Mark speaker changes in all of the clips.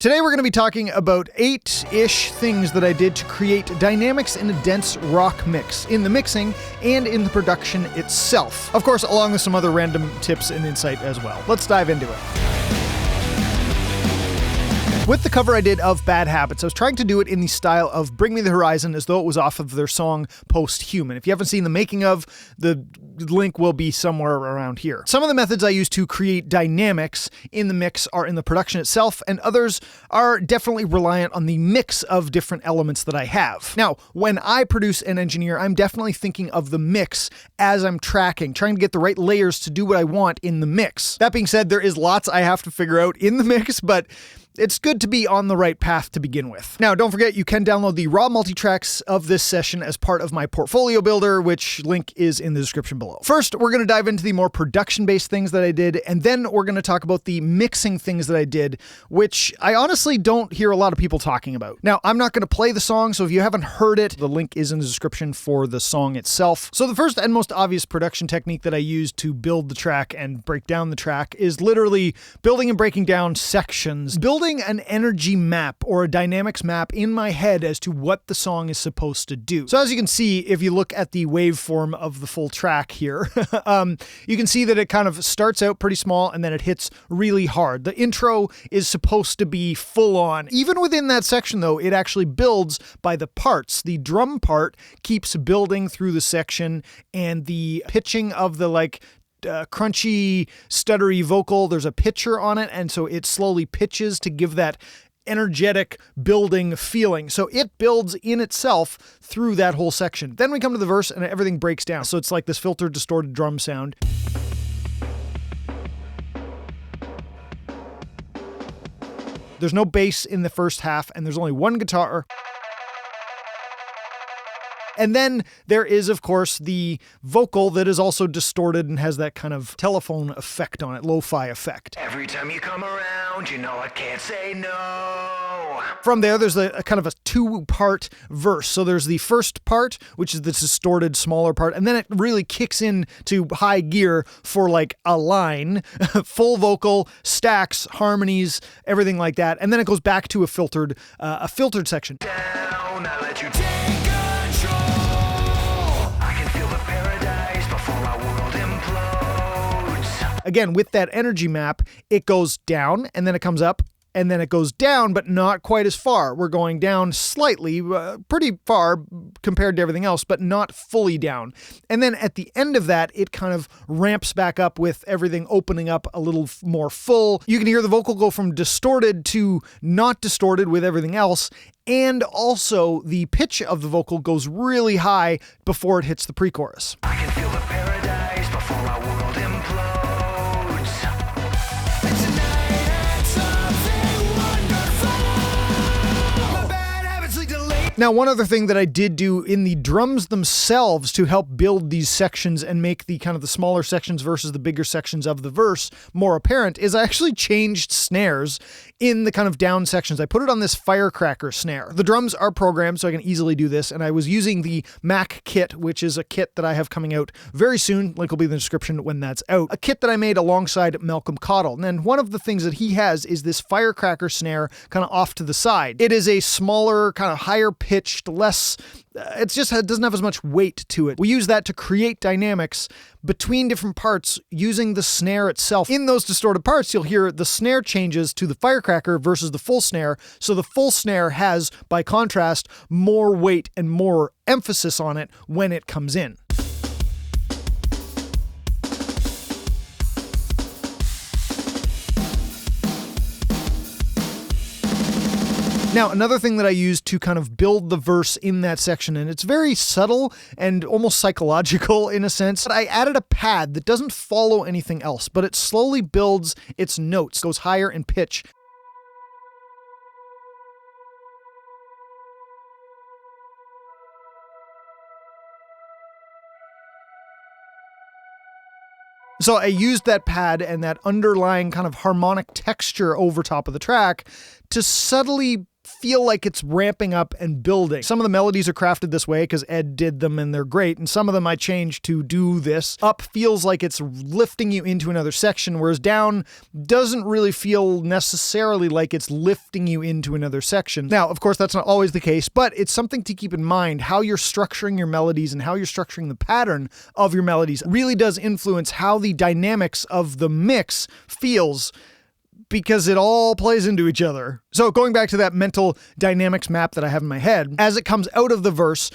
Speaker 1: Today we're going to be talking about 8-ish things that I did to create dynamics in a dense rock mix, in the mixing and in the production itself. Of course, along with some other random tips and insight as well. Let's dive into it. With the cover I did of Bad Habits, I was trying to do it in the style of Bring Me the Horizon as though it was off of their song Post-Human. If you haven't seen the making of, the link will be somewhere around here. Some of the methods I use to create dynamics in the mix are in the production itself, and others are definitely reliant on the mix of different elements that I have. Now, when I produce and engineer, I'm definitely thinking of the mix as I'm tracking, trying to get the right layers to do what I want in the mix. That being said, there is lots I have to figure out in the mix, but it's good to be on the right path to begin with. Now, don't forget, you can download the raw multitracks of this session as part of my portfolio builder, which link is in the description below. First, we're going to dive into the more production-based things that I did, and then we're going to talk about the mixing things that I did, which I honestly don't hear a lot of people talking about. Now, I'm not going to play the song, so if you haven't heard it, the link is in the description for the song itself. So the first and most obvious production technique that I use to build the track and break down the track is literally building and breaking down sections. Building an energy map or a dynamics map in my head as to what the song is supposed to do. So as you can see, if you look at the waveform of the full track here, you can see that it kind of starts out pretty small and then it hits really hard. The intro is supposed to be full on. Even within that section though, it actually builds by the parts. The drum part keeps building through the section, and the pitching of the crunchy, stuttery vocal, there's a pitcher on it, and so it slowly pitches to give that energetic building feeling. So it builds in itself through that whole section. Then we come to the verse and everything breaks down. So it's like this filtered, distorted drum sound. There's no bass in the first half, and there's only one guitar. And then there is, of course, the vocal that is also distorted and has that kind of telephone effect on it, lo-fi effect. Every time you come around, you know I can't say no. From there, there's a kind of a two-part verse. So there's the first part, which is the distorted, smaller part, and then it really kicks in to high gear for like a line, full vocal, stacks, harmonies, everything like that. And then it goes back to a filtered section. Down, I let you take control. Again, with that energy map, it goes down and then it comes up and then it goes down, but not quite as far. We're going down slightly, pretty far compared to everything else, but not fully down. And then at the end of that, it kind of ramps back up with everything opening up a little more full. You can hear the vocal go from distorted to not distorted with everything else. And also the pitch of the vocal goes really high before it hits the pre-chorus. I can feel the paradise before our world implodes. Now, one other thing that I did do in the drums themselves to help build these sections and make the kind of the smaller sections versus the bigger sections of the verse more apparent is I actually changed snares in the kind of down sections. I put it on this firecracker snare. The drums are programmed so I can easily do this, and I was using the ANAK kit, which is a kit that I have coming out very soon. Link will be in the description when that's out. A kit that I made alongside Malcolm Cottle. And then one of the things that he has is this firecracker snare kind of off to the side. It is a smaller, kind of higher pitched, less, it doesn't have as much weight to it. We use that to create dynamics between different parts using the snare itself. In those distorted parts, you'll hear the snare changes to the firecracker versus the full snare. So the full snare has, by contrast, more weight and more emphasis on it when it comes in. Now, another thing that I use to kind of build the verse in that section, and it's very subtle and almost psychological in a sense, but I added a pad that doesn't follow anything else, but it slowly builds its notes, goes higher in pitch. So I used that pad and that underlying kind of harmonic texture over top of the track to subtly feel like it's ramping up and building. Some of the melodies are crafted this way because Ed did them and they're great, and some of them I changed to do this. Up feels like it's lifting you into another section, whereas down doesn't really feel necessarily like it's lifting you into another section. Now, of course, that's not always the case, but it's something to keep in mind. How you're structuring your melodies and how you're structuring the pattern of your melodies really does influence how the dynamics of the mix feels, because it all plays into each other. So going back to that mental dynamics map that I have in my head, as it comes out of the verse,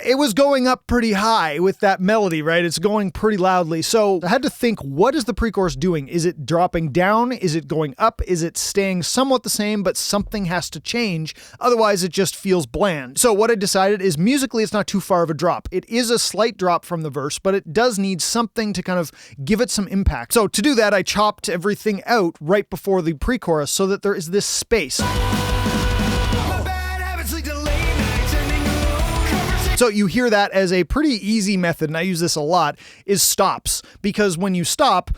Speaker 1: it was going up pretty high with that melody, right? It's going pretty loudly. So I had to think, what is the pre-chorus doing? Is it dropping down? Is it going up? Is it staying somewhat the same, but something has to change? Otherwise, it just feels bland. So what I decided is musically, it's not too far of a drop. It is a slight drop from the verse, but it does need something to kind of give it some impact. So to do that, I chopped everything out right before the pre-chorus so that there is this space. So you hear that as a pretty easy method, and I use this a lot, is stops. Because when you stop,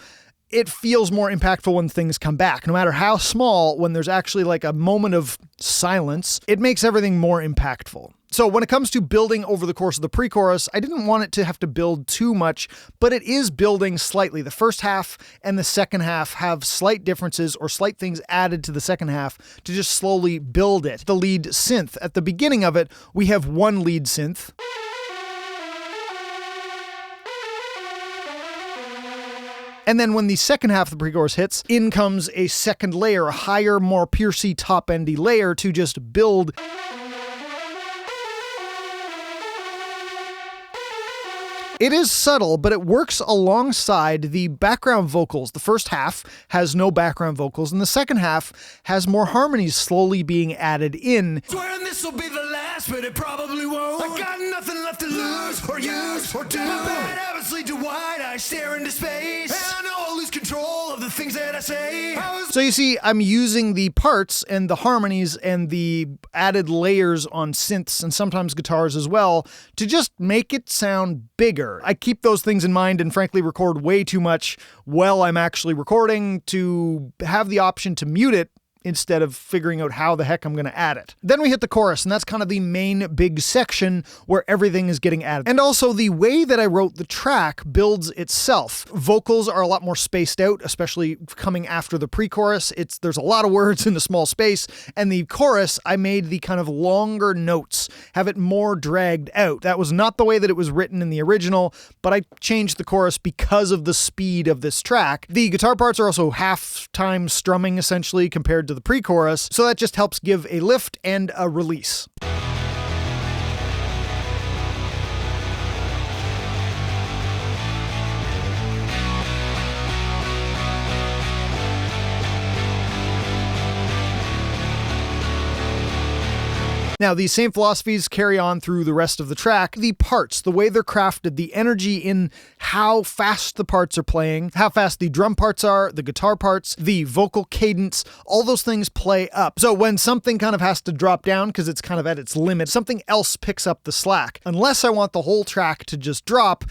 Speaker 1: it feels more impactful when things come back. No matter how small, when there's actually like a moment of silence, it makes everything more impactful. So when it comes to building over the course of the pre-chorus, I didn't want it to have to build too much, but it is building slightly. The first half and the second half have slight differences or slight things added to the second half to just slowly build it. The lead synth. At the beginning of it, we have one lead synth. And then when the second half of the pre-chorus hits, in comes a second layer, a higher, more piercy, top-endy layer to just build. It is subtle, but it works alongside the background vocals. The first half has no background vocals, and the second half has more harmonies slowly being added in.
Speaker 2: Swearing this will be the last, but it probably won't. I got nothing left to lose, or use, or do. My bad habits lead to wide eyes stare into space, and I know I'll lose control of the things that I say.
Speaker 1: So you see, I'm using the parts and the harmonies and the added layers on synths and sometimes guitars as well to just make it sound bigger. I keep those things in mind and frankly record way too much while I'm actually recording to have the option to mute it instead of figuring out how the heck I'm going to add it. Then we hit the chorus, and that's kind of the main big section where everything is getting added. And also the way that I wrote the track builds itself. Vocals are a lot more spaced out, especially coming after the pre-chorus. There's a lot of words in a small space, and the chorus, I made the kind of longer notes, have it more dragged out. That was not the way that it was written in the original, but I changed the chorus because of the speed of this track. The guitar parts are also half-time strumming, essentially, compared to the pre-chorus, so that just helps give a lift and a release. Now, these same philosophies carry on through the rest of the track. The parts, the way they're crafted, the energy in how fast the parts are playing, how fast the drum parts are, the guitar parts, the vocal cadence, all those things play up. So when something kind of has to drop down because it's kind of at its limit, something else picks up the slack. Unless I want the whole track to just drop.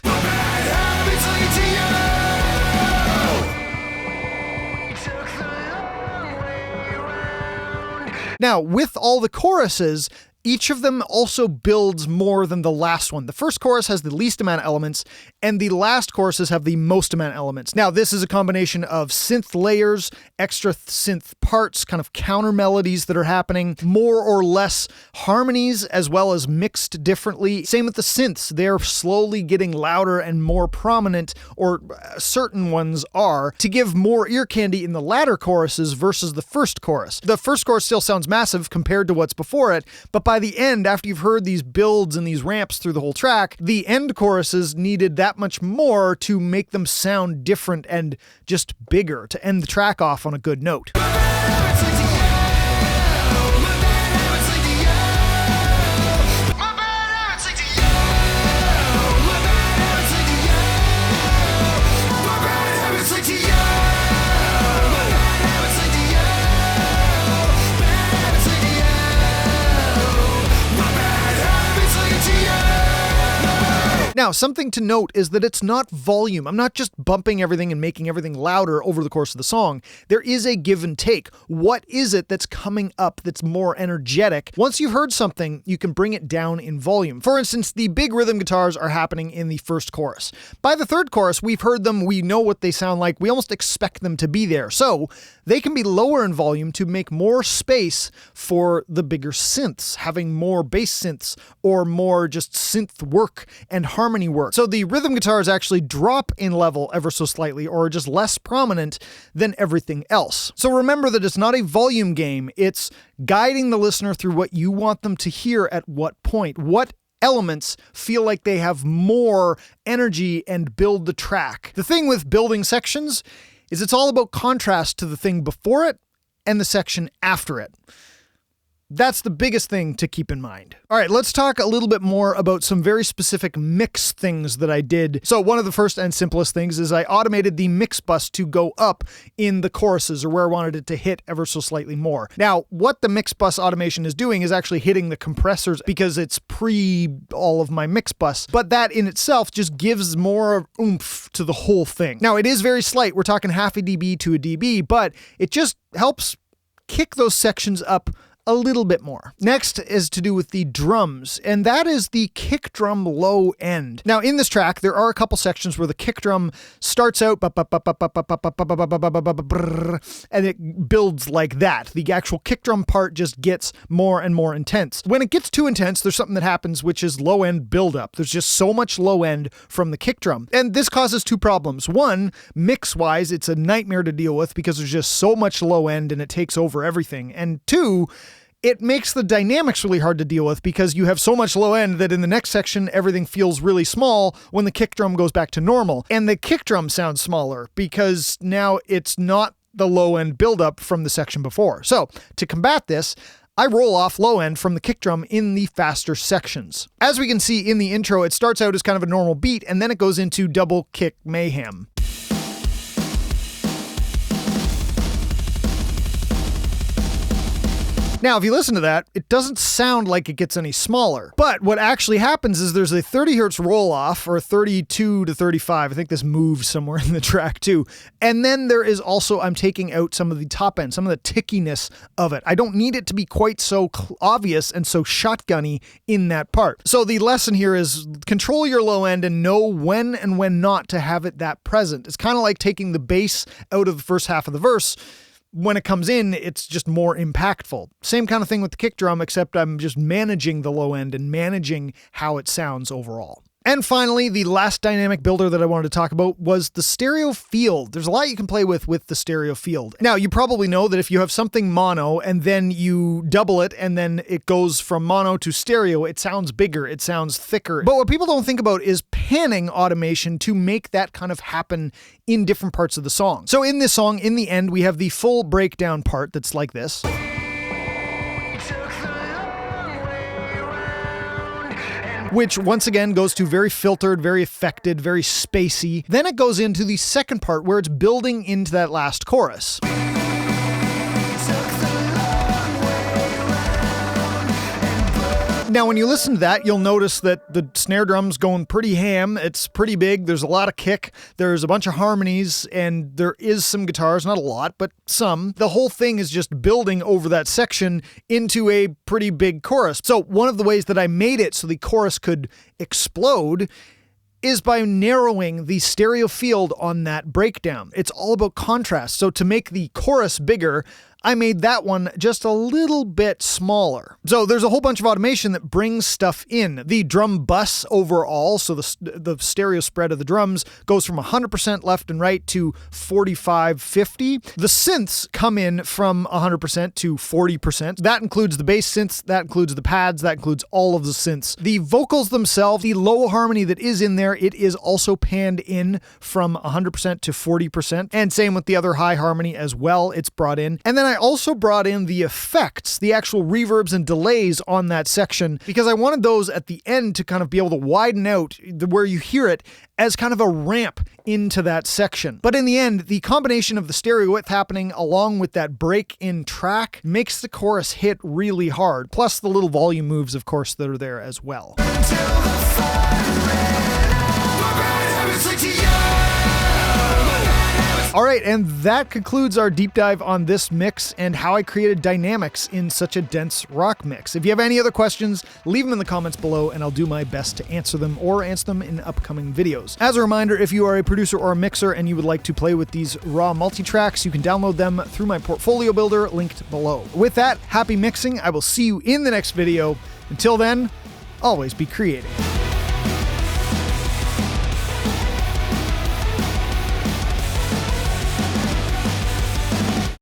Speaker 1: Now, with all the choruses, each of them also builds more than the last one. The first chorus has the least amount of elements, and the last choruses have the most amount of elements. Now, this is a combination of synth layers, extra synth parts, kind of counter melodies that are happening, more or less harmonies, as well as mixed differently. Same with the synths. They're slowly getting louder and more prominent, or certain ones are, to give more ear candy in the latter choruses versus the first chorus. The first chorus still sounds massive compared to what's before it, but by the end, after you've heard these builds and these ramps through the whole track, the end choruses needed that much more to make them sound different and just bigger to end the track off on a good note. Now, something to note is that it's not volume. I'm not just bumping everything and making everything louder over the course of the song. There is a give and take. What is it that's coming up that's more energetic? Once you've heard something, you can bring it down in volume. For instance, the big rhythm guitars are happening in the first chorus. By the third chorus, we've heard them, we know what they sound like, we almost expect them to be there. So they can be lower in volume to make more space for the bigger synths, having more bass synths or more just synth work and harmony work. So the rhythm guitars actually drop in level ever so slightly or are just less prominent than everything else. So remember that it's not a volume game, it's guiding the listener through what you want them to hear at what point. What elements feel like they have more energy and build the track. The thing with building sections is it's all about contrast to the thing before it and the section after it. That's the biggest thing to keep in mind. All right, let's talk a little bit more about some very specific mix things that I did. So one of the first and simplest things is I automated the mix bus to go up in the choruses or where I wanted it to hit ever so slightly more. Now, what the mix bus automation is doing is actually hitting the compressors because it's pre all of my mix bus, but that in itself just gives more oomph to the whole thing. Now, it is very slight. We're talking half a dB to a dB, but it just helps kick those sections up a little bit more. Next is to do with the drums, and that is the kick drum low end. Now in this track, there are a couple sections where the kick drum starts out and it builds like that. The actual kick drum part just gets more and more intense. When it gets too intense, there's something that happens, which is low end buildup. There's just so much low end from the kick drum. And this causes two problems. One, mix-wise, it's a nightmare to deal with because there's just so much low end and it takes over everything. And two, it makes the dynamics really hard to deal with because you have so much low end that in the next section, everything feels really small when the kick drum goes back to normal. And the kick drum sounds smaller because now it's not the low end buildup from the section before. So to combat this, I roll off low end from the kick drum in the faster sections. As we can see in the intro, it starts out as kind of a normal beat and then it goes into double kick mayhem. Now, if you listen to that, it doesn't sound like it gets any smaller. But what actually happens is there's a 30 hertz roll off, or 32 to 35. I think this moves somewhere in the track too. And then there is also, I'm taking out some of the top end, some of the tickiness of it. I don't need it to be quite so obvious and so shotgunny in that part. So the lesson here is control your low end and know when and when not to have it that present. It's kind of like taking the bass out of the first half of the verse. When it comes in, it's just more impactful. Same kind of thing with the kick drum, except I'm just managing the low end and managing how it sounds overall. And finally, the last dynamic builder that I wanted to talk about was the stereo field. There's a lot you can play with the stereo field. Now, you probably know that if you have something mono and then you double it and then it goes from mono to stereo, it sounds bigger, it sounds thicker. But what people don't think about is panning automation to make that kind of happen in different parts of the song. So in this song, in the end, we have the full breakdown part that's like this. Which once again goes to very filtered, very affected, very spacey. Then it goes into the second part where it's building into that last chorus. Now, when you listen to that, you'll notice that the snare drum's going pretty ham. It's pretty big. There's a lot of kick. There's a bunch of harmonies, and there is some guitars. Not a lot, but some. The whole thing is just building over that section into a pretty big chorus. So one of the ways that I made it so the chorus could explode is by narrowing the stereo field on that breakdown. It's all about contrast. So to make the chorus bigger, I made that one just a little bit smaller. So there's a whole bunch of automation that brings stuff in. The drum bus overall, so the stereo spread of the drums goes from 100% left and right to 45-50. The synths come in from 100% to 40%. That includes the bass synths, that includes the pads, that includes all of the synths. The vocals themselves, the low harmony that is in there, it is also panned in from 100% to 40%. And same with the other high harmony as well, it's brought in. And then I also brought in the effects, the actual reverbs and delays on that section, because I wanted those at the end to kind of be able to widen out where you hear it as kind of a ramp into that section. But in the end, the combination of the stereo width happening along with that break in track makes the chorus hit really hard. Plus the little volume moves, of course, that are there as well. Until the fire ran Alright, and that concludes our deep dive on this mix and how I created dynamics in such a dense rock mix. If you have any other questions, leave them in the comments below and I'll do my best to answer them or answer them in upcoming videos. As a reminder, if you are a producer or a mixer and you would like to play with these raw multi-tracks, you can download them through my portfolio builder linked below. With that, happy mixing. I will see you in the next video. Until then, always be creative.